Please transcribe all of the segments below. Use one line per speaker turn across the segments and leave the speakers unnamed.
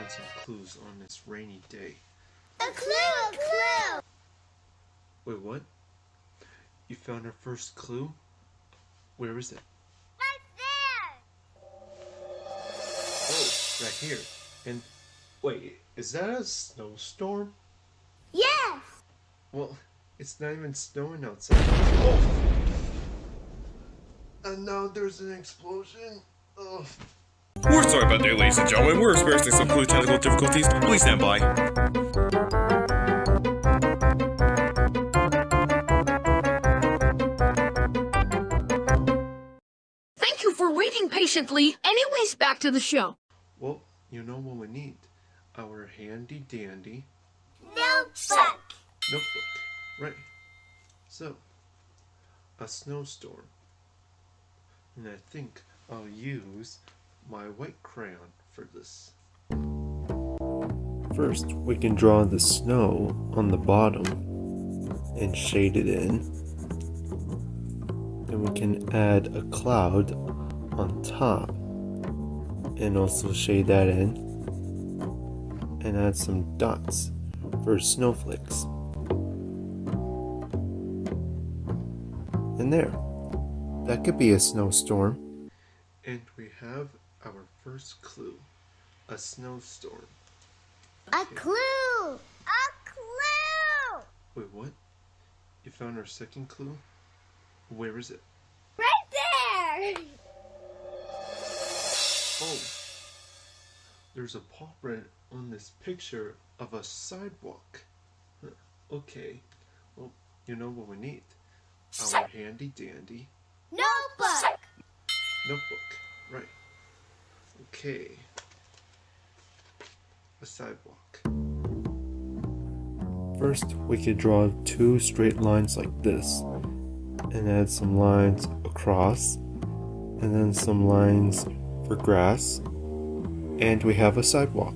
find some clues on this rainy day.
A clue! A clue!
Wait, what? You found our first clue? Where is it?
Right there!
Oh, right here. And wait, is that a snowstorm?
Yes!
Well, it's not even snowing outside. Oh! And now there's an explosion. Oh.
We're sorry about that, ladies and gentlemen. We're experiencing some clue technical difficulties. Please stand by.
Thank you for waiting patiently. Anyways, back to the show.
Well, you know what we need. Our handy dandy
Notebook!
notebook. Right. So, a snowstorm. And I think I'll use my white crayon for this. First, we can draw the snow on the bottom and shade it in. Then we can add a cloud on top and also shade that in. And add some dots for snowflakes. And there. That could be a snowstorm. And we have our first clue. A snowstorm.
A clue! A clue!
Wait, what? You found our second clue? Where is it?
Right there!
Oh! There's a paw print on this picture of a sidewalk. Huh. Okay. Well, you know what we need. Our handy dandy
Notebook!
notebook. Right. Okay. A sidewalk. First, we could draw two straight lines like this, and add some lines across, and then some lines for grass, and we have a sidewalk.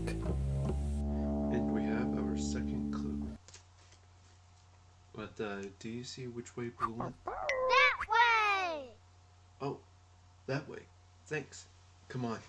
And we have our second clue. But do you see which way blue went?
That way!
Oh, that way. Thanks. Come on.